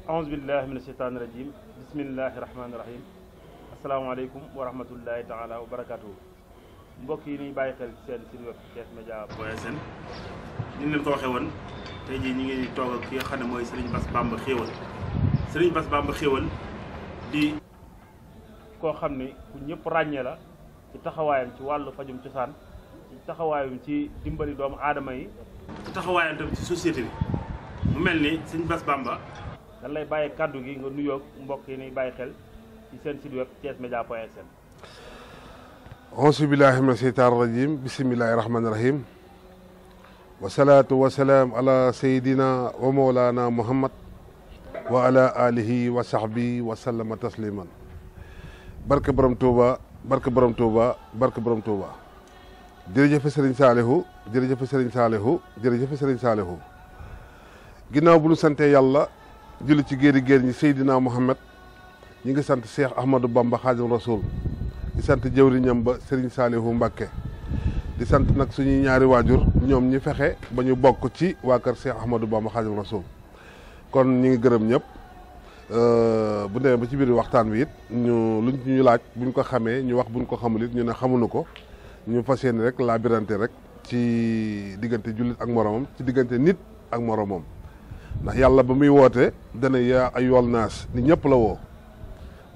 aouzu billahi mina sheytaani rajim bismillahi rahmaani rahim asalaamaaleykum wa rahmatullahi taala wa barakatuhu mbokk yi ñuy bàyyi xel ci seen web thiesmedia.sn ni leen ko waxee woon tey jii ñi ngi toog ak ki nga xam ne mooy Serigne Bass Bamba Xéewal Serigne Bass Bamba Xéewal di koo xam ne ku ñëpp ràññee la ci taxawaayam ci wàllu fajum cosaan ci taxawaayam ci dimbali doomu aadama yi ci taxawaayam tam ci société bi mu mel ni Serigne Bass Bamba dan lay bàyyi kàddu gi nga nuyoog mbokk yi ñuy bàyyi xel ci seen site web thiesmedia.sn. auzu billahi mina sheytaani rajim bismillahi rahmaani rahim wasalaatu wasalaam ala sayidina wa mawlana muhammad wa ala alihi wa sahbi wa sallama tasliman barke borom Touba barke borom Touba barke borom Touba jërëjëf Serigne Salihu jërëjëf Serigne Salihu jërëjëf Serigne Salihu ginnaaw bu ñu sante yàlla julli ci géeri géer ñi Seydina Muhammad ñi ngi sant Cheikh Ahmadou Bamba Khadim Rasoul di sant jëwriñam ba Serigne Salihu Mbacké di sant nag suñuy ñaari waajur ñoom ñi fexe ba ñu bokk ci waa kër Cheikh Ahmadou Bamba Khadim Rasoul kon ñi ngi gërëm ñëpp bu demee ba ci biir waxtaan wi it luñ ci ñu laaj buñ ko xamee ñu wax buñ ko xamul it ñu ne xamuñu ko ñu fas yéene rek laabirante rek ci diggante jullit ak moromam ci diggante nit ak moromam ndax yàlla ba muy woote dana yaa ayyuhan naas ni ñëpp la woo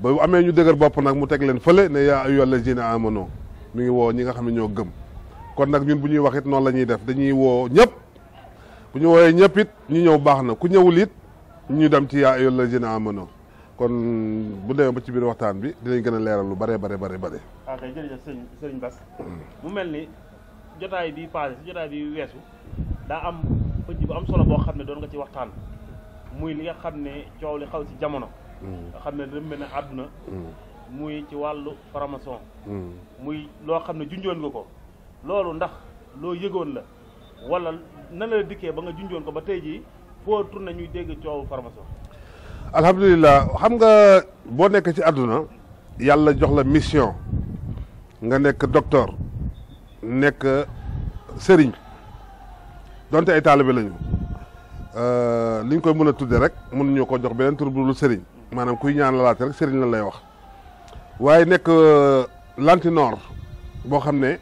ba amee ñu dëgër bopp nag mu teg leen fële ne yaa ayyuhal lazina amanu mi ngi woo ñi nga xam ne ñoo gëm kon nag ñun bu ñuy wax it noonu la ñuy def dañuy woo ñëpp bu ñu woowee ñëpp it ñu ñëw baax na ku ñëwul it ñu dem ci yaa ayyuhal lazina amanu kon bu demee ba ci biir waxtaan bi dinañ gën a leeral lu bare. waaw kay jërëjëf Serigne Bass mu mel ni jotaay bi passé si jotaay bi weesu daa am pëj bu am solo boo xam ne doon nga ci waxtaan muy li nga xam ne coow li xaw ci jamono nga xam ne rëmbe na àdduna muy ci wàllu franc-maçon muy loo xam ne junjoon nga ko loolu ndax loo yëgoon la wala nan la dikkee ba nga junjoon ko ba tey jii foo tourné ñuy dégg coowu franc-maçon. alhamdulilah xam nga boo nekk ci àdduna yàlla jox la mission nga nekk docteur nekk sëriñ donte ay taalibe lañu li ñu koy mën a tudde rek mënuñu ko jox beneen tur bu dul sëriñ maanaam kuy ñaan la laate rek sëriñ la lay wax waaye nekk lantinoor boo xam ne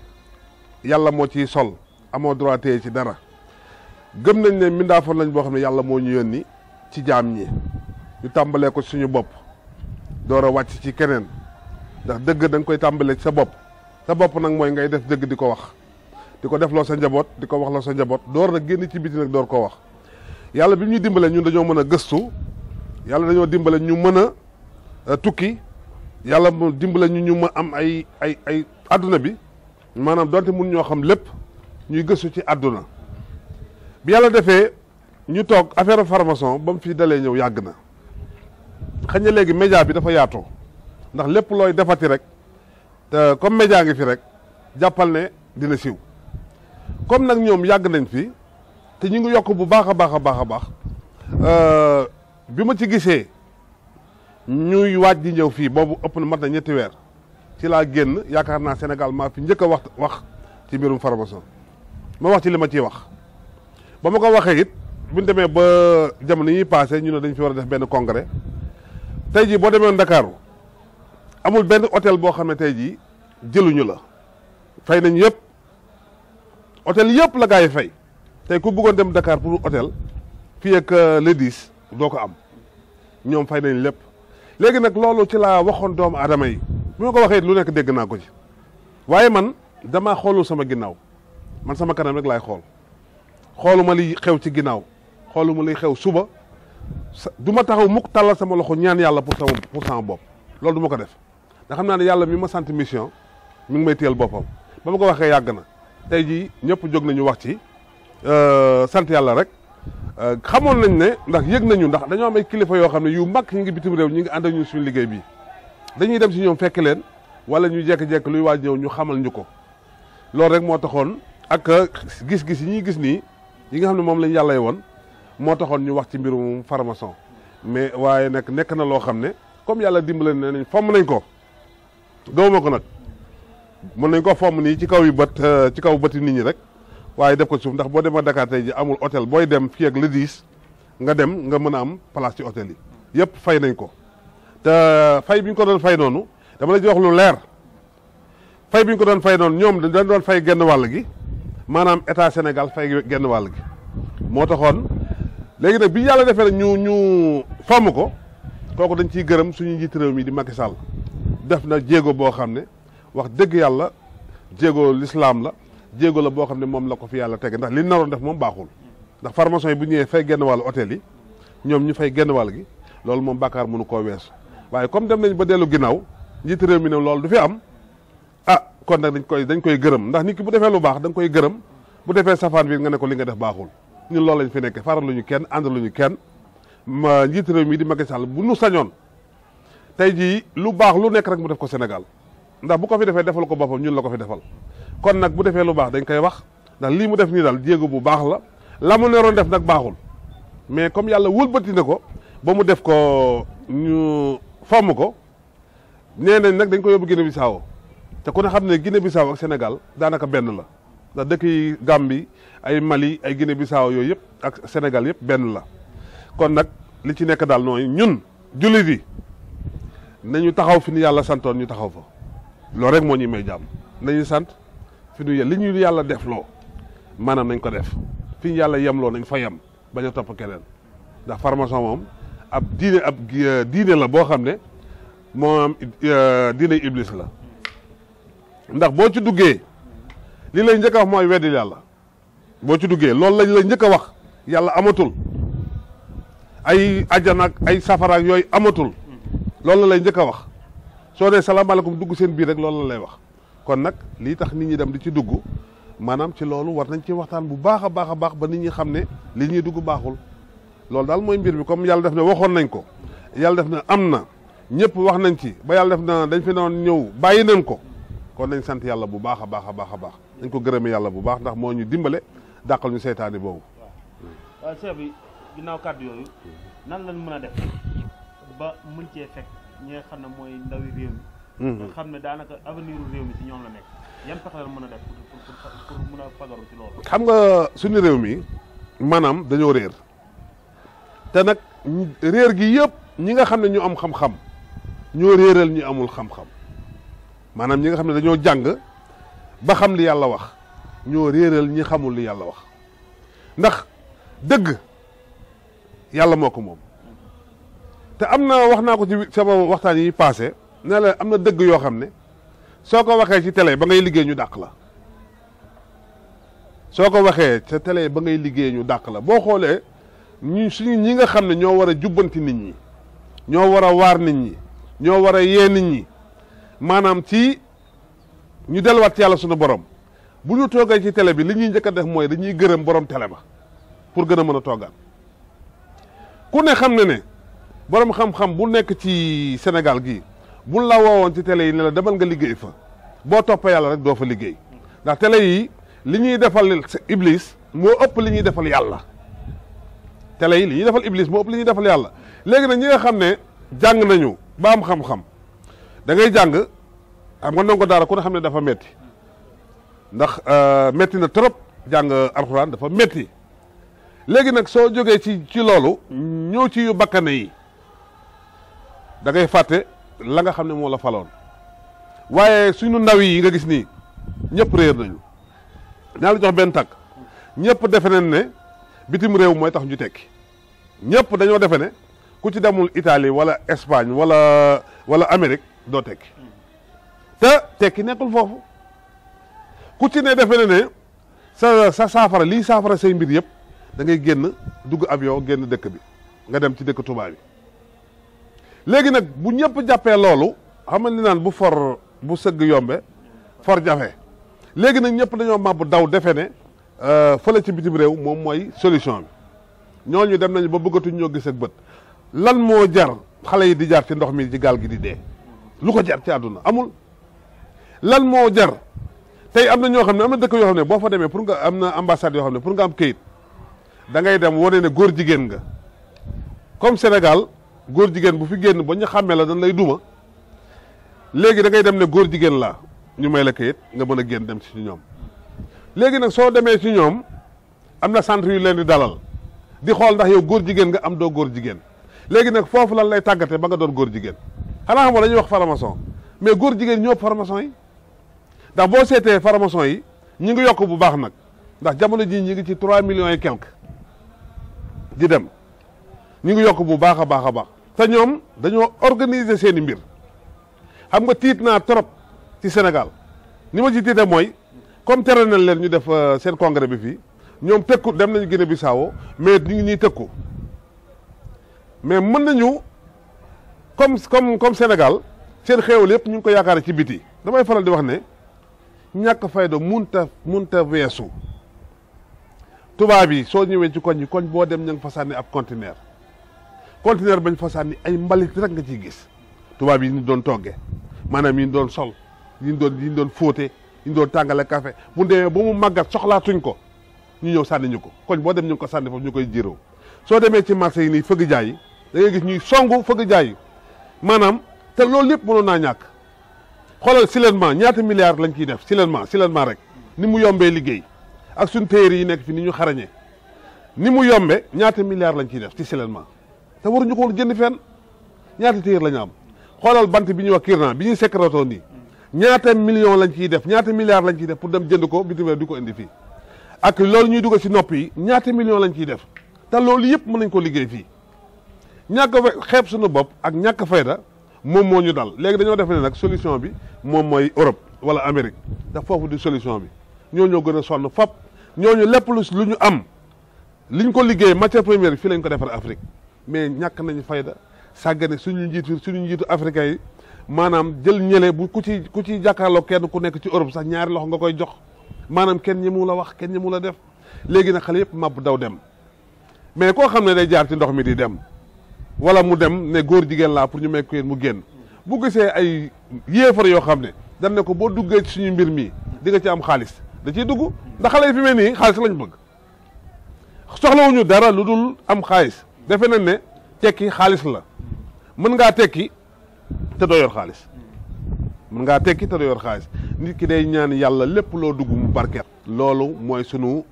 yàlla moo ciy sol amoo droit téye ci dara gëm nañ ne mindaafoon lañ boo xam ne yàlla moo ñu yónni ci jaam ñi ñu tàmbalee ko suñu bopp door a wàcc ci keneen ndax dëgg da nga koy tàmbalee ci sa bopp nag mooy ngay def dëgg di ko wax di ko def loo sa njaboot di ko wax loo sa njaboot door na génn ci biti nag door koo wax yàlla bi ñu dimbale ñun dañoo mën a gëstu yàlla dañoo dimbale ñu mën a tukki yàlla mu dimbale ñu ma am ay adduna bi maanaam donte mun ñoo xam lépp ñuy gëstu ci adduna bi yàlla defee ñu toog affaire franc-maçon ba mu fi dalee ñëw yàgg na xëy na léegi média bi dafa yaatoo ndax lépp looy defati rek te comme média ngi fi rek jàppal ne dina siiw comme nag ñoom yàgg nañ fi te ñu ngi yokk bu baax a baax bi ma ci gisee ñuy waaj di ñëw fii boobu ëpp na mat na ñetti weer ci laa génn yaakaar naa Sénégal maa fi njëkk a wax ci mbirum franc-maçon ma wax ci li ma ciy wax ba ma ko waxee it buñ demee ba jamono yi passé ñu ne dañ fi war a def benn congrès tey jii boo demee Ndakaaru amul benn hôtel boo xam ne tey jii jëluñu la fay nañ yëpp hôtel yëpp la gaa yi fay tey ku bëggoon dem Dakar pour hôtel fii ak le 10 doo ko am ñoom fay nañ lépp léegi nag loolu ci laa waxoon doomu aadama yi bi ma ko waxee lu nekk dégg naa ko ci waaye man damaa xoolul sama ginnaaw man sama kanam rek laay xooluma li xew ci ginnaaw xooluma liy xew suba du ma taxaw mukk tàllal sama loxo ñaan yàlla pour sama bopp loolu du ma ko def ndax xam naa ne yàlla mi ma sant mission mi ngi may téyel boppam ba ma ko waxee yàgg na tey jii ñëpp jóg nañu wax ci sant yàlla rek xamoon nañ ne ndax yëg nañu ndax dañoo am ay kilifa yoo xam ne yu mag ñu ngi bitim réew ñu ngi ànd ak ñun suñu liggéey bi dañuy dem si ñoom fekk leen wala ñu jekk-jekk luy waaj ñëw ñu xamal ñu ko loolu rek moo taxoon ak gis-gis yi ñuy gis nii yi nga xam ne moom lañ yàlla woon moo taxoon ñu wax ci mbirum franc-maçon mais waaye nag nekk na loo xam ne comme yàlla dimbale ne nañ fomm nañ ko gawuma ko nag mën nañ ko fomm nii ci kaw yu bët ci kaw bëti nit ñi rek waaye def ko suuf ndax boo demee Dakar tey ji amul hôtel booy dem fii ak le 10 nga dem nga mën a am place ci hôtel yi yëpp fay nañ ko te fay bi ñu ko doon fay noonu dama la ci wax lu leer fay bi ñu ko doon fay noonu ñoom dañ doon fay genn wàll gi maanaam état Sénégal fay genn wàll gi moo taxoon léegi nag bi yàlla defee ñu fomm ko kooku dañ ciy gërëm suñu njiit réew mi di Macky Sall def na jéego boo xam ne wax dëgg yàlla jéego l'islam la jéego la boo xam ne moom la ko fi yàlla tege ndax li naroon def moom baaxul ndax formation yi bu ñëwee fay genn wàllu hôtel yi ñoom ñu fay genn wàll gi loolu moom bàkkaar mënu koo weesu waaye comme dem nañ ba dellu ginnaaw njiit réew mi ne loolu du fi am ah kon nag dañ koy gërëm ndax nit ki bu defee lu baax da nga koy gërëm bu defee safaan bi nga ne ko li nga def baaxul ñun loolu lañ fi nekk faraluñu kenn àndaluñu kenn ma njiit réew mi di Macky Sall bu nu sañoon tey jii lu baax lu nekk rek mu def ko Sénégal ndax bu ko fi defee defal ko boppam ñun la ko fi defal kon nag bu defee lu baax dañ koy wax ndax lii mu def nii daal jéego bu baax la mu neroon def nag baaxul mais comme yàlla wëlbati na ko ba mu def ko ñu fomm ko nee nañ nag dañ ko yóbbu Guinée Bissau te ku ne xam ne Guinée Bissau ak Sénégal daanaka benn la ndax dëkk yi Gambie ay Mali ay Guinée Bissau yooyu yëpp ak Sénégal yëpp benn la kon nag li ci nekk daal nooy ñun jullit yi nañu taxaw fi ñu yàlla santoon ñu taxaw fa loolu rek moo ñuy may jàmm nañu sant fi ñu li ñu yàlla def loo maanaam nañ ko def fi ñu yàlla yemloo nañ fa yem bañ a topp keneen ndax formation moom ab diine la boo xam ne moom diine iblis la ndax boo ci duggee li lay njëkk a wax mooy weddil yàlla boo ci duggee loolu lañ lay njëkk a wax yàlla amatul ay ajjana ak ay safara ak yooyu amatul loolu la lay njëkk a wax soo dee salaamaaleykum dugg seen biir rek loolu la lay wax kon nag lii tax nit ñi dem di ci dugg maanaam ci loolu war nañ ci waxtaan bu baax a baax a baax ba nit ñi xam ne li ñuy dugg baaxul loolu daal mooy mbir bi comme yàlla def na waxoon nañ ko yàlla def na am na ñëpp wax nañ ci ba yàlla def na dañ fi noon ñëw bàyyi nañ ko kon nañ sant yàlla bu baax a baax a baax a baax dañ ko gërëme yàlla bu baax ndax moo ñu dimbale dàqal ñu seytaane boobu. waaw chef bi ginnaaw kàddu yooyu nan lañ mën a def ba mën cee fekk ñi nga xam ne mooy ndawi réew mi. nga xam ne daanaka avenir réew mi ci ñoom la nekk yan pexe la mën a def pour mën a fagaru ci loolu. xam nga suñu réew mi maanaam dañoo réer te nag réer gi yëpp ñi nga xam ne ñu am xam-xam ñoo réeral ñu amul xam-xam maanaam ñi nga xam ne dañoo jàng ba xam li yàlla wax ñoo réeral ñi xamul li yàlla wax ndax dëgg yàlla moo ko moom te am na wax naa ko ci sama waxtaan yi passé ne la am na dëgg yoo xam ne soo ko waxee ci télé ba ngay liggéey ñu dàq la soo ko waxee ca télé ba ngay liggéey ñu dàq la boo xoolee suñu ñi nga xam ne ñoo war a jubbanti nit ñi ñoo war a waar nit ñi ñoo war a yee nit ñi maanaam ci ñu delluwaat ci yàlla suñu borom bu ñu toogee ci télé bi li ñuy njëkk a def mooy dañuy gërëm borom télé ba pour gën a mën a toogaan ku ne xam ne ne borom xam-xam bu nekk ci Sénégal gii bu la woowoon ci télé yi ne la demal nga liggéey fa boo toppee yàlla rek doo fa liggéey ndax télé yi li ñuy defal iblis moo ëpp li ñuy defal yàlla télé yi li ñuy defal iblis moo ëpp li ñuy defal yàlla léegi nag ñi nga xam ne jàng nañu ba am xam-xam da ngay jàng xam nga ndongo daara ku ne xam ne dafa metti ndax metti na trop jàng alxuraan dafa metti léegi nag soo jógee ci loolu ñëw ci yu bakkane yi da ngay fàtte la nga xam ne moo la faloon waaye suñu ndaw yi nga gis nii ñëpp réer nañu naa la jox benn tàkk ñëpp defe nañ ne bitim réew mooy tax ñu tekki ñëpp dañoo defe ne ku ci demul Italie wala Espagne wala Amérique doo tekki te tekki nekkul foofu ku ci ne defe ne sa saafara lii saafara say mbir yëpp da ngay génn dugg avion génn dëkk bi nga dem ci dëkk tubaab bi léegi nag bu ñëpp jàppee loolu xam nga ni naan bu sëgg yombe for jafe léegi nag ñëpp dañoo màbb daw defe ne fële ci bitim réew moom mooy solution bi ñooñu dem nañu ba bëggatuñ ñoo gis ak bët lan moo jar xale yi di jaar ci ndox mi ci gaal gi di dee lu ko jar ci àdduna amul lan moo jar tey am na ñoo xam ne am na dëkk yoo xam ne boo fa demee pour nga am na ambassade yoo xam ne pour nga am këyit da ngay dem wane ne góor jigéen nga comme Sénégal góor jigéen bu fi génn ba ñu xàmmee la dañ lay duma léegi da ngay dem ne góor jigéen laa ñu may la kayit nga mën a génn dem ci ñoom léegi nag soo demee ci ñoom am na centre yu leen di dalal di xool ndax yow góor jigéen nga am doo góor jigéen léegi nag foofu lan lay tàggate ba nga doon góor jigéen xanaa xamoo dañuy wax faramason mais góor jigéen ñoo faramason yi ndax boo seetee faramason yi ñi ngi yokk bu baax nag ndax jamono ji ñi ngi ci 3 millions et quelque di dem ñi ngi yokk bu baax a baax a baax te ñoom dañoo organiser seen i mbir xam nga tiit naa trop ci Sénégal ni ma ci tiite mooy comme tere nañ leen ñu def seen congrès bi fii ñoom tëkku dem nañu Guinée Bissau mais ñu ngi ñuy tëkku mais mën nañu comme Sénégal seen xéewal yëpp ñu ngi ko yaakaar ci biti damay faral di wax ne ñàkk fayda munta weesu tubaab yi soo ñëwee ci koñ yi koñ boo dem ña nga fa sànni ab conteneur bañ fa sànni ay mbalit rek nga ciy gis tubaab yi ñu doon togge maanaam yi ñu doon sol yi ñu doon fóote yi ñu doon tàngale café bu demee ba mu màggat soxlaatuñ ko ñu ñëw sànni ñu ko koñ boo dem ñu ngi ko sànni foofu ñu koy jiroo soo demee ci marché yi nii fëgg jaay yi da ngay gis ñuy songu fëgg jaay yi maanaam te loolu lépp mënoon naa ñàkk xoolal silenement ñaata milliards lañ ciy def silenement rek ni mu yombee liggéey ak suñ téere yi nekk fi ni ñu xarañee ni mu yombe ñaata milliards lañ ciy def ci silenement te waruñu ko jënd fenn ñaata téere la ñu am xoolal bant bi ñuy wax kirna bi ñuy secrétoo nii ñaata millions lañ ciy def ñaata milliards lañ ciy def pour dem jënd ko bitim réew di ko indi fii ak loolu ñuy dugal ci nopp yi ñaata millions lañ ciy def te loolu yëpp mën nañ ko liggéey fii ñàkk xeeb suñu bopp ak ñàkk fayda moom moo ñu dal léegi dañoo defe ne nag solution bi moom mooy Europe wala Amérique te foofu di solution bi ñoo gën a sonn fop ñooñu lépp lu ñu am liñ ko liggéey matière première fii lañ ko defar Afrique mais ñàkk nañu fayda sàggane suñu njiitu africain yi maanaam jël ñële bu ku ci jàkkaarloo kenn ku nekk ci Europe sax ñaari loxo nga koy jox maanaam kenn ñi mu la wax kenn ñi mu la def léegi nag xale yëpp màbb daw dem mais koo xam ne day jaar ci ndox mi di dem wala mu dem ne góor jigéen laa pour ñu may ko mu génn bu gisee ay yéefar yoo xam ne dañ ne ko boo duggee ci suñu mbir mii di nga ci am xaalis da ciy dugg ndax xale yi fi mel nii xaalis lañ bëgg soxlawuñu dara lu dul am xaalis defe nañ ne tekki xaalis la mën ngaa tekki te doo yor xaalis mën ngaa tekki te doo yor xaalis nit ki day ñaan yàlla lépp loo dugg mu barket loolu mooy sunu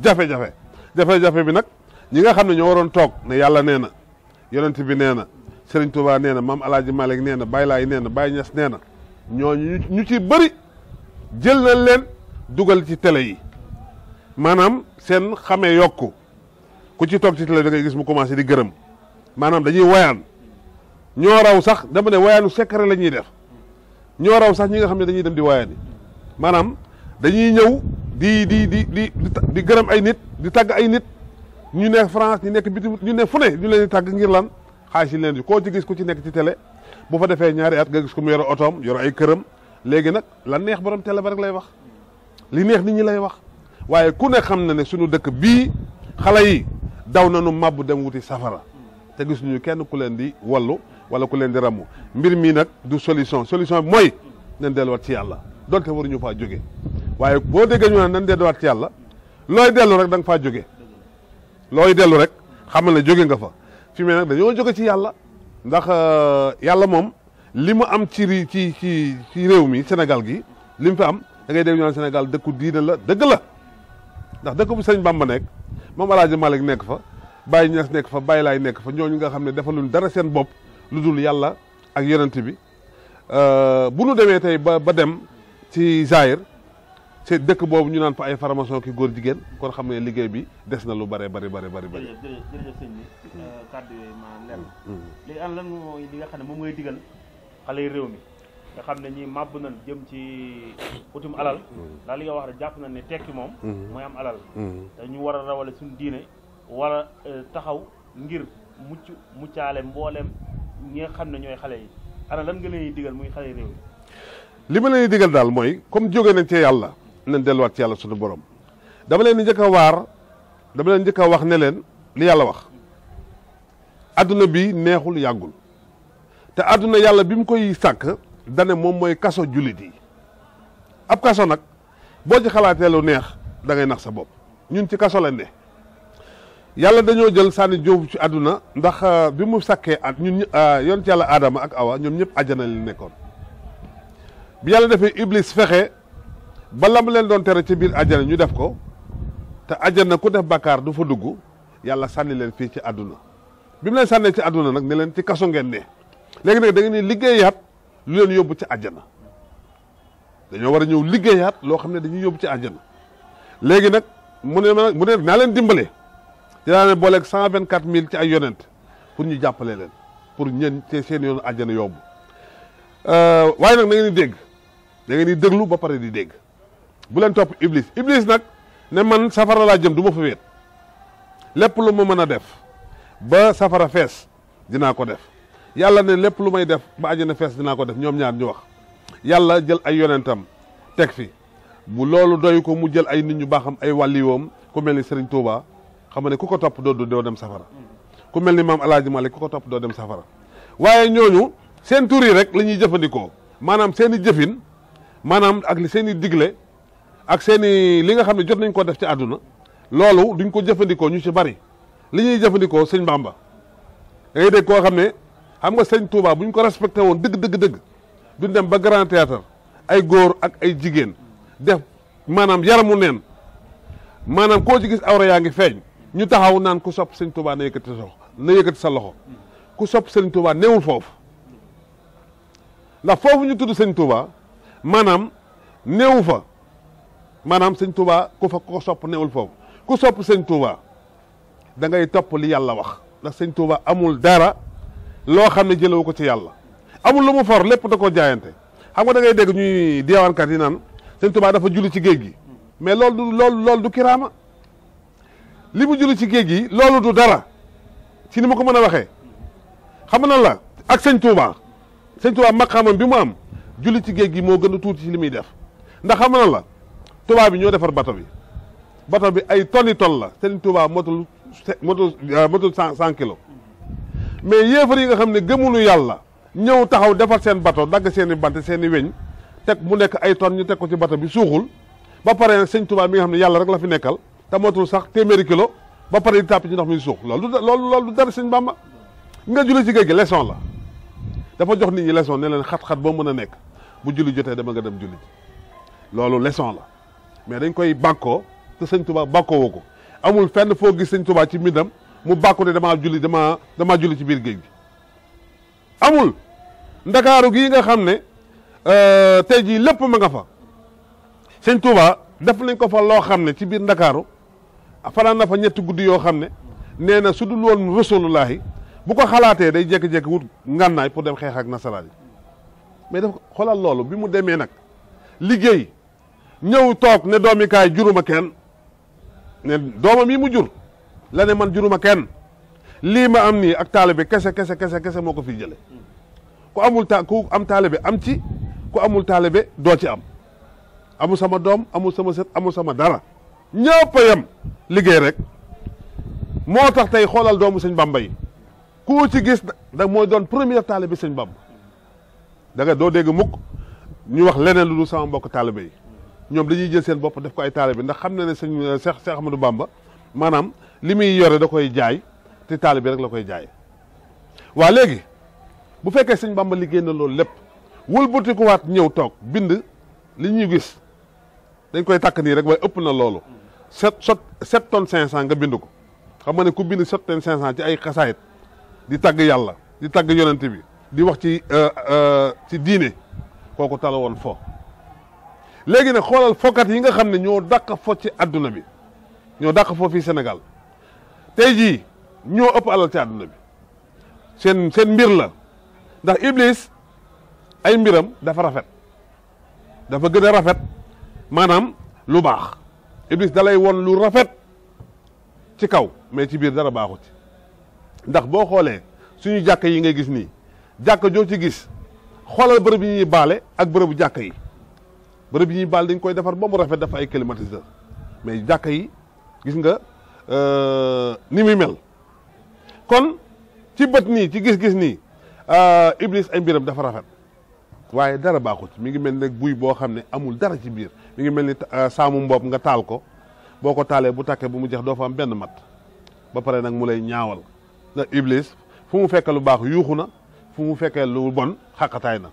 jafe-jafe bi nag ñi nga xam ne ñoo waroon toog ne yàlla nee na yonent bi nee na Serigne Touba nee na maam El Hadj Malick nee na Baye Laye nee na Baye Niass nee na ñooñu ñu ci bëri jël nañ leen dugal ci télé yi maanaam seen xamee yokku ku ci toog ci télé da ngay gis mu commencé di gërëm maanaam dañuy woyaan ñoo raw sax dama ne woyaanu secret la ñuy def ñoo raw sax ñi nga xam ne dañuy dem di woyaan yi maanaam dañuy ñëw di gërëm ay nit di tagg ay nit ñu nekk France ñu nekk bitim ñu ne fu ne ñu leen di tàgg ngir lan xaalis yi leen di koo ci gis ku ci nekk ci télé bu fa defee ñaari at nga gis ko mu yore otoom yore ay këram léegi nag la neex borom télé ba rek lay wax li neex nit ñi lay wax waaye ku ne xam na ne suñu dëkk bii xale yi daw nañu màbb dem wuti safara te gis ñu kenn ku leen di wallu wala ku leen di ramu mbir mii nag du solution bi mooy nañ delluwaat ci yàlla donte waruñu faa jóge waaye boo déggee ñu ne nañ delluwaat ci yàlla looy dellu rek da nga faa jóge looy dellu rek xamal ne jóge nga fa fi mu ne nag dañoo jóge ci yàlla ndax yàlla moom li mu am ci réew mi Sénégal gi li mu fi am da ngay dégg ñu naan Sénégal dëkku diine la dëgg la ndax dëkk bu Sëñ Bamba nekk moom El Hadj Malick nekk fa Baye Niass nekk fa Baye Laye nekk fa ñooñu nga xam ne defaluñ dara seen bopp lu dul yàlla ak yonent bi bu nu demee tey ba dem ci Zaïre c'est dëkk boobu ñu naan fa ay formation ki góor jigéen kon xam ne liggéey bi des na lu bari. jërëjëf sëñ bi kàddu yooyu ma leer léegi an lan mooy li nga xam ne moom ngay digal xale yi réew mi nga xam ne ñi màbb nañ jëm ci utum alal daal li nga wax rek jàpp nañ ne tekki moom mooy am alal te ñu war a rawale suñu diine war a taxaw ngir muccaale mbooleem ñi nga xam ne ñooy xale yi ana lan nga leen digal muy xale yi réew mi li ma leen digal daal mooy comme jóge nañ ci yàlla nañ delluwaat ci yàlla suñu borom dama leen di njëkk a waar dama leen njëkk a wax ne leen li yàlla wax adduna bi neexul yàggul te adduna yàlla bi mu koy sàkk dane moom mooy kaso jullit yi ab kaso nag boo ci xalaatee lu neex da ngay nax sa bopp ñun ci kaso lañ ne yàlla dañoo jël sànni jóobu ci àdduna ndax bi mu sàkkee at ñun yonent yàlla Adama ak Awa ñoom ñëpp àjjana li nekkoon bi yàlla defee Iblis fexe ba lam leen doon tere ci biir àjjana ñu def ko te àjjana ku def bàkkaar du fa dugg yàlla sànni leen fii ci àdduna bi mu leen sànnee ci àdduna nag ne leen ci kaso ngeen ne léegi nag da ngeen ni liggéeyaat lu leen yóbbu ci àjjana dañoo war a ñëw liggéeyaat loo xam ne dañuy yóbbu ci àjjana léegi nag mu ne naa leen dimbale dinaa leen booleeg 124 000 ci ay yonent pour ñu jàppale leen pour ñeen ci seen yoonu àjjana yóbbu waaye nag da ngeen di dégg da ngeen di déglu ba pare di dégg bu leen topp Iblis nag ne man safara laa jëm du ma fa wéet lépp lu ma mën a def ba safara fees dinaa ko def yàlla ne lépp lu may def ba àjjana fees dinaa ko def ñoom ñaar ñu wax yàlla jël ay yonentam teg fi bu loolu doy ko mu jël ay nit ñu baaxam ay wàlliwoom ku mel ni Serigne Touba xam nga ne ku ko topp doo dem safara ku mel ni maam El Hadj Malick ku ko topp doo dem safara waaye ñooñu seen tur yi rek la ñuy jëfandikoo maanaam seen i jëfin maanaam ak seen i digle ak seen i li nga xam ne jot nañ ko def ci àdduna loolu duñ ko jëfandikoo ñu ci bari li ñuy jëfandikoo sëñ Bamba da ngay dégg koo xam ne xam nga sëñ Touba buñ ko respecté woon dëgg duñ dem ba Grand Théâtre ay góor ak ay jigéen def maanaam yaramu neen maanaam koo ci gis awra yaa ngi feeñ ñu taxaw naan ku sopp sëñ Touba na yëkkati sa loxo ku sopp sëñ Touba newul foofu ndax foofu ñu tudd sëñ Touba maanaam neewu fa maanaam sëñ Touba ku ko sopp newul foofu ku sopp sëñ Touba da ngay topp li yàlla wax ndax sëñ Touba amul dara loo xam ne jëlewu ko ci yàlla amul lu mu for lépp da ko jaayante xam nga da ngay dégg ñuy deewaankat yi naan sëñ Touba dafa julli ci géej gi mais loolu du kiraama li mu julli ci géej gi loolu du dara ci ni ma ko mën a waxee xam na la ak sëñ Touba maqaamam bi mu am julli ci géej gi moo gën a tuuti ci li muy def ndax xam na la tubaab bi ñoo defar bato bi ay tonni ton la sëñ Touba motul 100 kilos mais yéefar yi nga xam ne gëmunu yàlla ñëw taxaw defar seen bato dagg seen i bant seen i weñ teg mu nekk ay tonnes ñu teg ko ci bato bi suuxul ba pare nag sëñ Touba mi nga xam ne yàlla rek la fi nekkal te motul sax téeméeri kilo ba pare di tàpp ci ndox mi suux loolu du dara sëñ Bamba nga julli ci géej gi leçon la dafa jox nit ñi leçon ne leen xat-xat boo mën a nekk bu julli jotee dama nga dem julli ji loolu leçon la mais dañ koy bàkkoo te sëñ Touba bàkkoo woo ko amul fenn foo gis sëñ Touba ci mbindam mu bàkku ne damaa julli ci biir géej gi amul ndakaaru gii nga xam ne tey jii lépp ma nga fa sëñ Touba def nañ ko fa loo xam ne ci biir ndakaaru fanaan na fa ñetti guddi yoo xam ne nee na su dul woon rasulullahi bu ko xalaatee day jékki-jékki wut ngànnaay pour dem xeex ak nasaraan yi mais daf xoolal loolu bi mu demee nag liggéey ñëw toog ne doomi kaay juruma kenn ne doomam yi mu jur la ne man juruma kenn lii ma am nii ak taalibe kese moo ko fiy jële ku am taalibe am ci ku amul taalibe doo ci am amul sama doom amul sama sët amul sama dara ñëpp a yem liggéey rek moo tax tey xoolal doomu sëñ Bamba yi ku ci gis da mooy doon premier taalibe sëñ Bamba da nga doo dégg mukk ñu wax leneen lu dul sama mbokk taalibe yi ñoom dañuy jël seen bopp def ko ay taalibe ndax xam na ne sëñ Cheikh Ahmadou Bamba maanaam li muy yore da koy jaay te taalibe rek la koy jaay waa léegi bu fekkee sëñ Bamba liggéey na loolu lépp wëlbatikuwaat ñëw toog bind li ñuy gis dañ koy takk nii rek waaye ëpp na loolu 7 tonnes 500 nga bind ko xam nga ne ku bind 7 tonnes 500 ci ay xasaayit di tagg yàlla di tagg yonent bi di wax ci diine kooku tala woon fo léegi nag xoolal fokat yi nga xam ne ñoo dàq fo ci adduna bi ñoo dàq fo fii Sénégal tey jii ñoo ëpp alal ci adduna bi seen mbir la ndax Iblis ay mbiram dafa rafet dafa gën a rafet maanaam lu baax Iblis dalay won lu rafet ci kaw mais ci biir dara baaxu ci ndax boo xoolee suñu jàkk yi ngay gis nii jàkk joo ci gis xoolal bërëb yi ñuy baale ak bërëbu jàkk yi bërëb yi ñuy baale dañ koy defar ba mu rafet dafa ay climatiseur mais jàkk yi gis nga ni muy mel kon ci bët nii ci gis-gis nii Iblis ay mbiram dafa rafet waaye dara baaxut mi ngi mel ne buy boo xam ne amul dara ci biir mi ngi mel ni saamu mboob nga taal ko boo ko taalee bu tàkkee bu mu jeex doo fa am benn mat ba pare nag mu lay ñaawal na iblis fu mu fekkee lu baax yuuxu na fu mu fekkee lu bon xaqataay na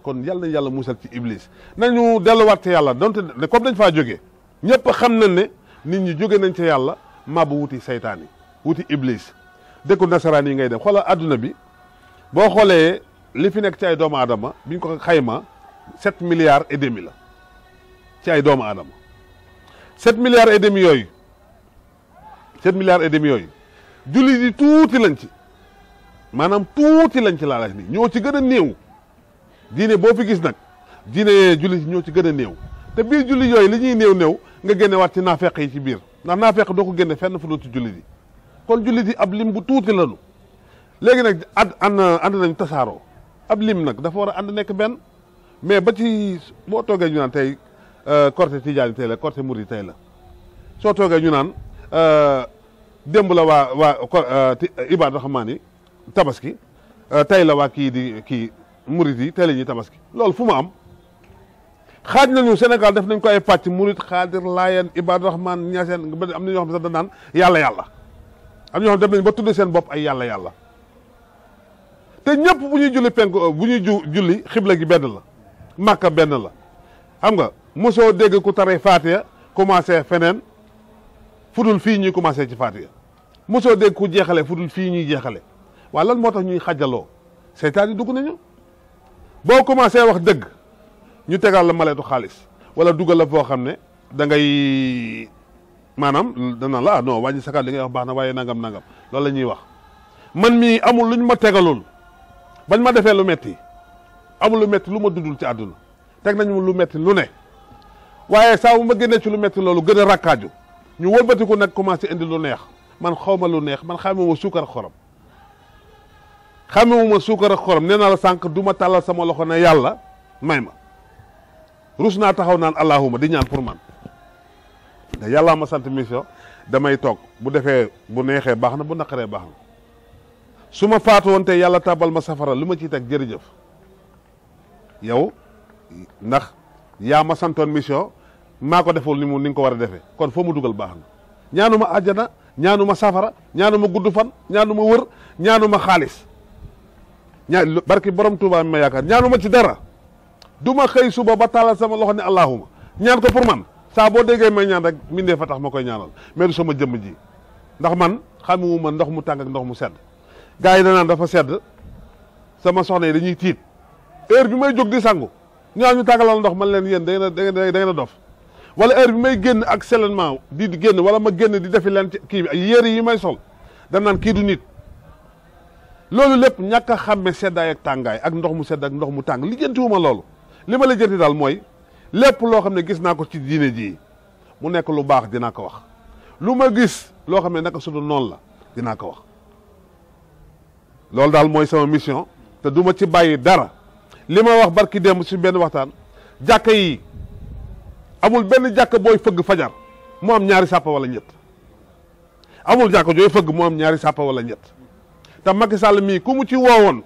kon yàlla na yàlla musal ci iblis nañu delluwaat ca yàlla donte ne comme dañ faa jógee ñëpp xam nañ ne nit ñi jóge nañ ca yàlla mabbu wuti saytaan yi wuti iblis dëkku nasaraan yi ngay dem xoolal adduna bi boo xoolee li fi nekk ci ay doomu aadama biñ ko xayma 7 milliards et demi la ci ay doomu aadama 7 milliards et demi yooyu 7 milliards et demi yooyu jullit yi tuuti lañ ci maanaam tuuti lañ ci laa laaj ni ñoo ci gën a néew diine boo fi gis nag diine jullit yi ñoo ci gën a néew te biir jullit yooyu li ñuy néew nga génne waat ci naafeq yi ci biir ndax naafeq doo ko génne fenn fu dul ci jullit yi kon jullit yi ab lim bu tuuti lañu léegi nag ànd nañ tasaaroo ab lim nag dafa war a ànd nekk benn mais ba ci boo toogee ñu naan tey Korité Tijaani tey la Korité Murid tey la soo toogee ñu naan démb la waa Ibaadu Rahmaan yi tabaski tey la waa kii Murid yi tey la ñuy tabaski loolu fu mu am xaaj nañu Sénégal def nañ ko ay pàcc Murid Xaadir Laayeen Ibaadu Rahmaan Ñaseen am na ñoo xam ne sax dañ naan yàlla am ñoo xam dem nañ ba tudd seen bopp ay yàlla te ñëpp bu ñuy julli penk bu ñuy julli xibla gi benn la Màkka benn la xam nga mosoo dégg ku tare Faatiha commencé feneen fudul fii ñuy commencé ci Faatiha mosoo dégg ku jeexale fudul fii ñuy jeexale waaw lan moo tax ñuy xajaloo seytaan yi dugg nañu boo commencé wax dëgg ñu tegal la maleetu xaalis wala dugal la foo xam ne da ngay maanaam dana la non wàññi sa kàddu li ngay wax baax na waaye nangam loolu la ñuy wax man mii amul luñ ma tegalul bañ ma defee lu metti amul lu metti lu ma dundul ci àdduna teg nañu lu metti lu ne waaye saa bu ma génnee ci lu metti loolu gën a rakkaaju ñu wëlbatiku nag commencé indi lu neex man xaw ma lu neex man xamewuma suukar ak xorom xamewuma suukar ak xorom nee naa la sànq du ma tàllal sama loxo ne yàlla may ma rus naa taxaw naan allahuma di ñaan pour man da yàllaa ma sant mission damay toog bu defee bu neexee baax na bu naqaree baax na su ma faatu woon te yàlla tàbbal ma safara lu ma ciy teg jërëjëf yow ndax yaa ma santoon mission maa ko deful ni nga ko war a defee kon foo mu dugal baax na ñaanuma àjjana ñaanuma safara ñaanuma gudd fan ñaanuma wër ñaanuma xaalis barki borom Tuubaa mi ma yaakaar ñaanuma ci dara du ma xëy suba ba tàllal sama loxo ne allahuma ñaan ko pour man saa boo déggee may ñaan rek mindee fa tax ma koy ñaanal mais du sama jëmm ji ndax man xamewuma ndox mu tàng ak ndox mu sedd gars yi danaan dafa sedd sama soxna yi dañuy tiit heure bi may jóg di sangu ñu tàngalal ndox man leen yéen da ngeen a dof wala heure bi may génn ak seulement di génn wala ma génn di defi leen kii bi ay yére yi may sol dañ naan kii du nit loolu lépp ñàkk a xàmme seddaay ak tàngaay ak ndox mu sedd ak ndox mu tàng lijjantiwuma loolu li ma lijjanti daal mooy lépp loo xam ne gis naa ko ci diine ji mu nekk lu baax dinaa ko wax lu ma gis loo xam ne naka sudu noonu la dinaa ko wax loolu daal mooy sama mission te du ma ci bàyyi dara li ma wax barki démb ci benn waxtaan jàkka yi amul benn jàkka booy fëgg fajar mu am ñaari sàppa wala ñett amul jàkka jooy fëgg mu am ñaari sàppa wala ñett te Macky Sall mii ku mu ci woowoon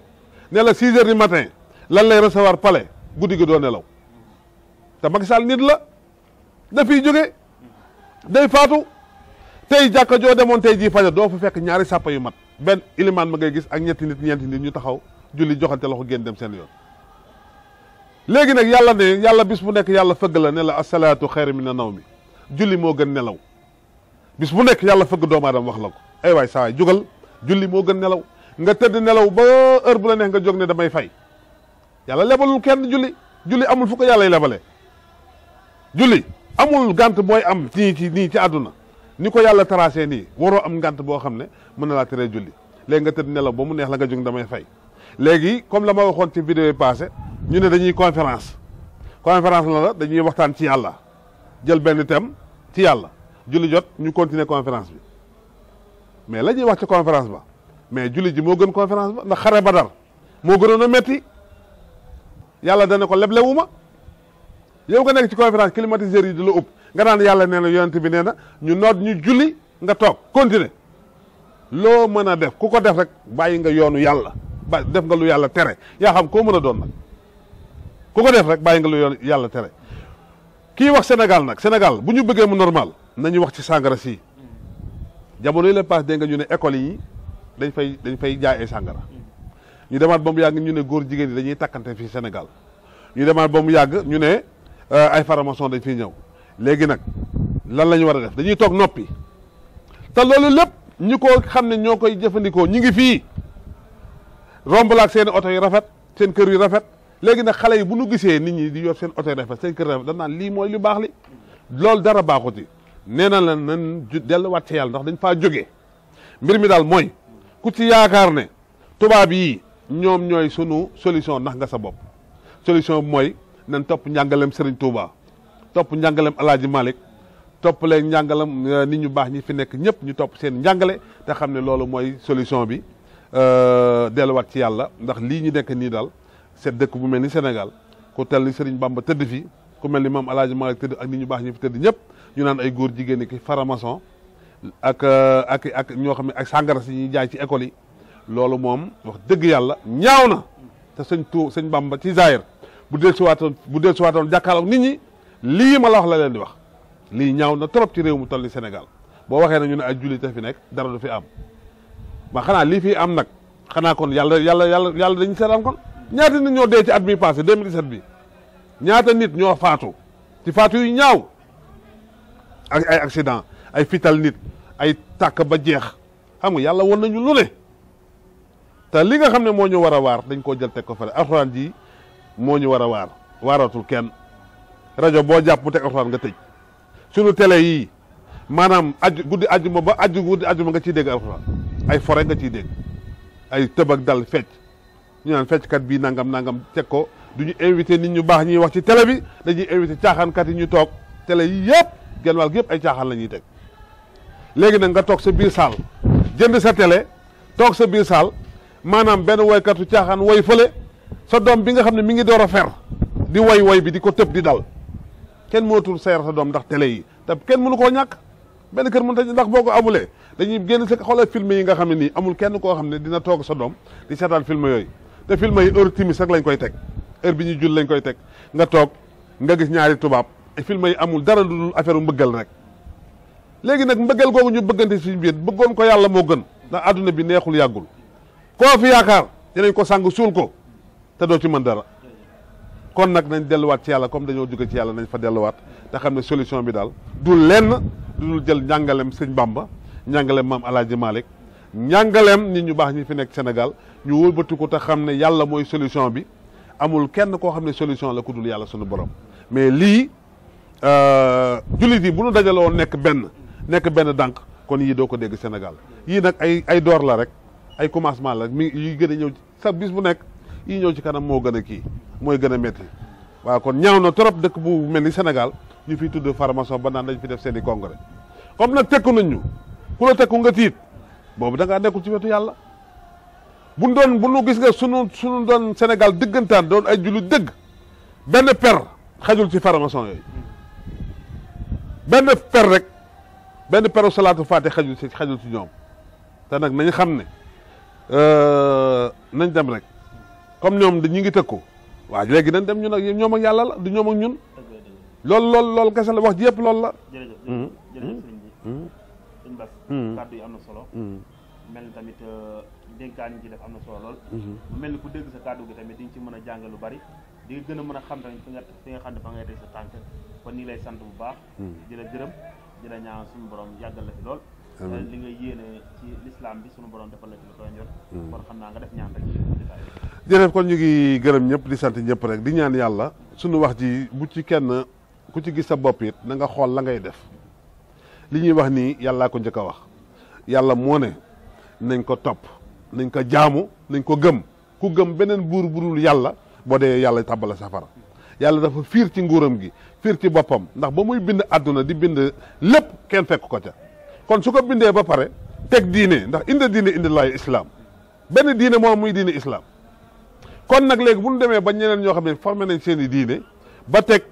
ne la 6 heures du matin lan lay recevoir palais guddi gi doo nelaw te Macky Sall nit la dafiy jóge day faatu tey jàkka joo demoon tey jii fajar doo fa fekk ñaari sàppa yu mat benn ilimaan ma ngay gis ak ñeenti nit ñu taxaw julli joxante loxo génn dem seen yoon léegi nag yàlla ne yàlla bis bu nekk yàlla fëgg la ne la asalaatu xayru mina nawmi julli moo gën nelaw bis bu nekk yàlla fëgg doomu aadama wax la ko ay waay saa waay jugal julli moo gën nelaw nga tëdd nelaw ba heure bu la neex nga jóg ne damay fay yàlla lebalul kenn julli amul fu ko yàlla lebale julli amul gànt booy am nii ci àdduna ni ko yàlla tracé nii waroo am ngànt boo xam ne mën na laa teree julli léegi nga tëdd nelaw ba mu neex la nga jóg damay fay léegi comme la ma waxoon ci vidéo yi passé ñu ne dañuy conférence la dañuy waxtaan ci yàlla jël benn thème ci yàlla julli jot ñu continuer conférence bi mais la ñuy wax ci conférence ba mais julli ji moo gën conférence ba ndax xare Badar moo gënoon a metti yàlla dana ko leblewu ma yow nga nekk ci conférence climatiseur yi di la ëpp nga naan yàlla nee na yonent bi nee na ñu noot ñu julli nga toog continuer loo mën a def ku ko def rek bàyyi nga yoonu yàlla ba def nga lu yàlla tere yaa xam koo mën a doon nag ku ko def rek bàyyi nga lu yoonu yàlla tere kii wax Sénégal nag Sénégal bu ñu bëggee mu normal nañu wax ci sàngara si jamono yi la passe dégg nga ñu ne école yi dañ fay jaay ay sàngara ñu demaat ba mu yàgg ñu ne góor jigéen yi dañuy takkante fii Sénégal ñu demaat ba mu yàgg ñu ne ay faramason dañ fiy ñëw léegi nag lan la ñu war a def dañuy toog noppi te loolu lépp ñi ko xam ne ñoo koy jëfandikoo ñi ngi fii rombalaak seen oto yu rafet seen kër yu rafet léegi nag xale yi bu nu gisee nit ñi di yor seen oto yu rafet seen kër rafet dañ naan lii mooy lu baax li loolu dara baaxuti nee na la nan delluwaat ci yàlla ndax dañ faa jógee mbir mi daal mooy ku ci yaakaar ne tubaab yi ñoom ñooy sunu solution ndax nga sa bopp solution bi mooy nan topp njàngalem Serigne Touba topp njàngalem El Hadj Malick topp leen njàngalem nit ñu baax ñi fi nekk ñëpp ñu topp seen njàngale te xam ne loolu mooy solution bi delluwaat ci yàlla ndax lii ñu nekk nii daal seet dëkk bu mel ni Sénégal ku tel ni Serigne Bamba tëdd fi ku mel ni maam El Hadj Malick tëdd ak nit ñu baax ñi fi tëdd ñëpp ñu naan ay góor jigéen ñi ki faramason ak ñoo xam ne ak sàngara si ñuy jaay ci école yi loolu moom wax dëgg yàlla ñaaw na te sëñ Bamba ci Zahir bu del siwaatoon jàkkaarloog nit ñi lii ma la wax la leen di wax lii ñaaw na trop ci réew mu toll ni Sénégal boo waxee na ñu ne ay jullit fi nekk dara du fi am ma xanaa lii fi am nag xanaa kon yàlla dañu seetaan kon ñaata nit ñoo dee ci at mi passé 2017 bi ñaata nit ñoo faatu ci faatu yu ñaaw ak ay accident ay fital nit ay tàkk ba jeex xam nga yàlla won nañu lu ne te li nga xam ne moo ñu war a waar dañ koo jël teg ko fële alxuraan ji moo ñu war a waar waaratul kenn rajo boo jàpp mu teg alxuraan nga tëj sunu télé yii maanaam guddi ajjuma ba guddi ajjuma nga ciy dégg alxuraan ay fore nga ciy dégg ay tëb ak dal fecc ñu naan fecckat bii nangam teg ko du ñu invité nit ñu baax ñuy wax ci télé bi dañuy invité caaxaankat yi ñu toog télé yi yëpp genn wàll gi yëpp ay caaxaan la ñuy teg léegi nag nga toog sa biir saal jënd sa télé toog sa biir saal maanaam benn woykatu caaxaan woy fële sa doom bi nga xam ne mi ngi door a fer di woy bi di ko tëb di dal kenn mënatul seer sa doom ndax télé yi te kenn mënu koo ñàkk benn kër mënta ndax boo ko amulee dañuy génn sa xoolal film yi nga xam ne nii amul kenn koo xam ne dina toog sa doom di seetaan film yooyu te film yi heure timis rek lañ koy teg heure bi ñuy jul lañ koy teg nga toog nga gis ñaari tubaab film yi amul dara lu dul affaire mbëggal rek léegi nag mbëggal googu ñu bëggante suñu biir bëggoon ko yàlla moo gën ndax adduna bi neexul yàggul koo fi yaakaar dinañ ko sàng suul ko te doo ci mën dara kon nag nañ delluwaat ci yàlla comme dañoo jóge ci yàlla nañ fa delluwaat te xam ne solution bi daal du lenn du dul jël njàngalem sëñ Bamba njàngalem maam El Hadj Malick njàngalem nit ñu baax ñi fi nekk Sénégal ñu wëlbati ko te xam ne yàlla mooy solution bi amul kenn koo xam ne solution la ku dul yàlla sunu borom mais lii jullit yi bu nu dajaloo nekk benn dànk kon yii doo ko dégg Sénégal yii nag ay door la rek ay commencement la mi yi gën a ñëw sa bis bu nekk yii ñëw ci kanam moo gën a kii mooy gën a métti waaw kon ñaaw na trop dëkk bu mel ni Sénégal ñu fiy tudd formation ba naan dañ fi def seen i congrès comme nag tekku nañ ñu ku la tekku nga tiit boobu da ngaa nekkul ci wetu yàlla bu nu gis nga sunu doon Sénégal dëggantaan doon ay jullit dëgg benn per xajul ci formation yooyu benn per rek benn peru salaatu faate xajul ci ñoom te nag nañ xam ne nañ dem rek comme ñoom ñu ngi tëkku waaw léegi nañ dem ñun ak ñoom ak yàlla la du ñoom ak ñun loolu kese la wax ji yëpp loolu la. jërëjëf sëriñ bi sëñ Bass kàddu yi am na solo mel ni tamit dénkaan yi ci def am na solo lool mu mel ni ku dégg sa kàddu gi tamit di nga ci mën a jàng lu bari di nga gën a mën a xam tamit fi nga xam ne fa ngay teg sa tànk kon nii lay sant bu baax di la gërëm di la ñaan suñu borom yàggal la fi lool li nga yéene ci l'islam bi suñu borom defal la ci lu tooy njot kon xam naa nga def ñaan rek jërëjëf kon ñu ngi gërëm ñëpp di sant ñëpp rek di ñaan yàlla suñu wax ji bu ci kenn ku ci gis sa bopp it na nga xool la ngay def li ñuy wax nii yàllaa ko njëkk a wax yàlla moo ne nañ ko topp nañ ko jaamu nañ ko gëm ku gëm beneen buur burul yàlla boo dee yàlla tàbbala safara yàlla dafa fiir ci nguuram gi fiir ci boppam ndax ba muy bind àdduna di bind lépp kenn fekk ko ca kon su ko bindee ba pare teg diine ndax indi laayu islam benn diine moom muy diine islam kon nag léegi bu ñu demee ba ñeneen ñoo xam ne formé nañ seen i diine ba teg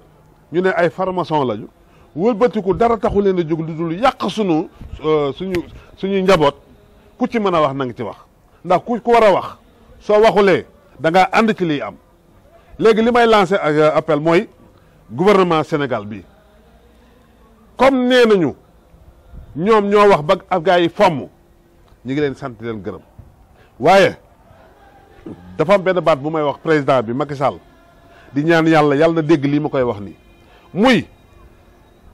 ñu ne ay formation lañu wëlbatiku dara taxu leen a jóg lu dul yàq suñuy njaboot ku ci mën a wax na nga ci wax ndax ku war a wax soo waxulee da ngaa ànd ci liy am léegi li may lancé ak appel mooy gouvernement Sénégal bi comme nee nañu ñoom ñoo wax ba ak gaa yi fomm ñu ngi leen sant leen gërëm waaye dafa am benn baat bu may wax président bi Macky Sall di ñaan yàlla yàlla na dégg lii ma koy wax nii muy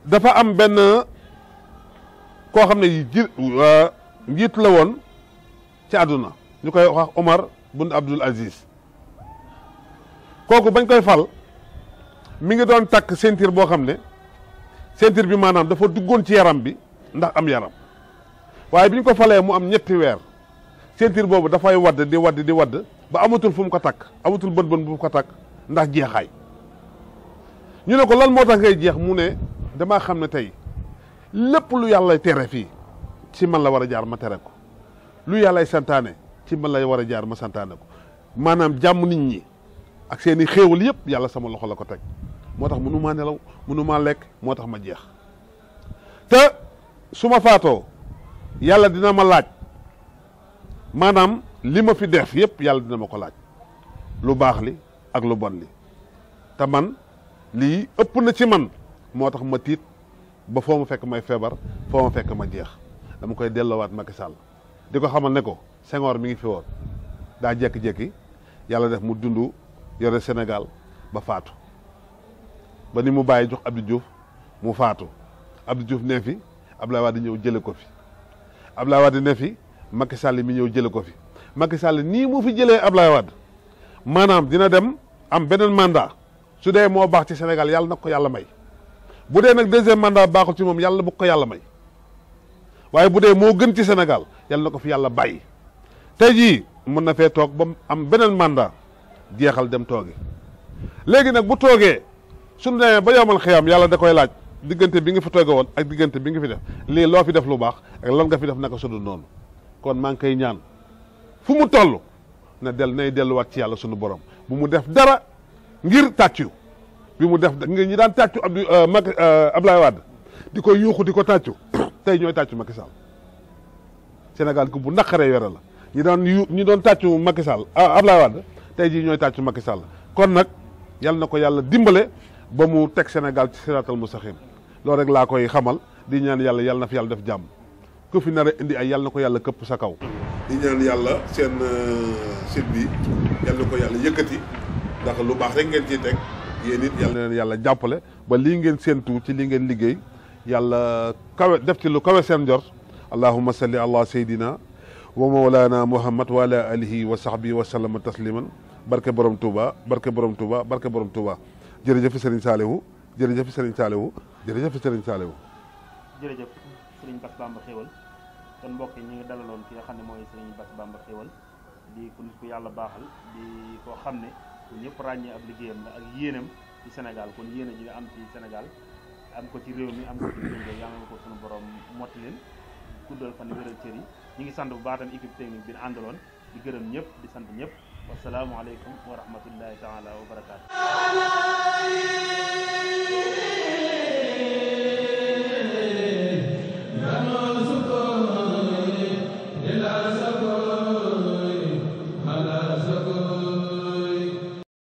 dafa am benn koo xam ne njiit la woon ci àdduna ñu koy wax Omar bun Abdul Aziz kooku bañ koy fal mi ngi doon takk ceinture boo xam ne ceinture bi maanaam dafa duggoon ci yaram bi ndax am yaram waaye bi ñu ko falee mu am ñetti weer ceinture boobu dafay wadd di wadd ba amatul fu mu ko takk amatul bën bu mu ko takk ndax jeexaay ñu ne ko lan moo tax ngay jeex mu ne damaa xam ne tey lépp lu yàlla tere fii ci man la war a jaar ma tere ko lu yàllay santaane ci man la war a jaar ma santaane ko maanaam jàmm nit ñi ak seeni xéewal yëpp yàlla sama loxo la ko teg moo tax mënu maa nelaw mënu maa lekk moo tax ma jeex te su ma faatoo yàlla dina ma laaj maanaam li ma fi def yëpp yàlla dina ma ko laaj lu baax li ak lu bon li te man lii ëpp na ci man moo tax ma tiit ba foo ma fekk may feebar foo ma fekk ma jeex dama koy delloowaat Macky Sall di ko xamal ne ko Senghor mi ngi fi woon daa jékki-jékki yàlla def mu dund yore Sénégal ba faatu ba ni mu bàyyi jox Abdou Diouf mu faatu Abdou Diouf ne fi Abdoulaye Wade ñëw jële ko fi Abdoulaye Wade ne fi Macky Sall mi ñëw jële ko fi Macky Sall nii mu fi jëlee Abdoulaye Wade maanaam dina dem am beneen mandat su dee moo baax ci Sénégal yàlla na ko yàlla may bu dee nag deuxième mandat baaxul ci moom yàlla bu ko yàlla may waaye bu dee moo gën ci Sénégal yàlla na ko fi yàlla bàyyi tey jii mën na fee toog ba am beneen mandat jeexal dem toogi léegi nag bu toogee suñu demee ba yowmal xiyam yàlla da koy laaj diggante bi nga fi tooge woon ak diggante bi nga fi def lii loo fi def lu baax ak lan nga fi def naka sudul noonu kon maa ngi koy ñaan fu mu toll nay delluwaat ci yàlla sunu borom bu mu def dara ngir tàccu bi mu def nga ñi daan tàccu Abdoulaye Wade di ko yuuxu di ko tàccu tey ñooy tàccu Macky Sall Sénégal ku bu naqaree yore la ñi doon tàccu Macky Sall Abdoulaye Wade tey jii ñooy tàccu Macky Sall kon nag yal na ko yàlla dimbale ba mu teg Sénégal ci siraatal mustaqim loolu rek laa koy xamal di ñaan yàlla yal na fi yàlla def jàmm ku fi nar a indi ay yal na ko yàlla këpp sa kaw. di ñaan yàlla seen site bi yal na ko yàlla yëkkati ndax lu baax rek ngeen ciy teg yéen it yal na leen yàlla jàppale ba lii ngeen séentu ci li ngeen liggéey yàlla kawe def ci lu kawe seen njort allahumma salli ala sayyidina wa mawlana muhammad wa ala alihi wa sahbihi wa sallama tasliman barke borom Touba barke borom Touba barke borom Touba jërëjëf Serigne Saliou jërëjëf Serigne Saliou jërëjëf Serigne Saliou. jërëjëf Serigne Bass Bamba Xéwal kon mbokk yi ñu ngi dalaloon ki nga xam ne mooy Serigne Bass Bamba Xéwal di ku nit ku yàlla baaxal di koo xam ne ñëpp ràññee ab liggéeyam la ak yéenam ci Sénégal kon yéene ji nga am ci Sénégal am ko ci réew mi am ko ci réew mi yàlla na ko suñu borom motti leen guddal fan wéral cër yi ñu ngi sant bu baax tam équipe technique bi àndaloon di gërëm ñëpp di sant ñëpp wasalaamualeykum wa rahmatullahi taala wa barakaatu.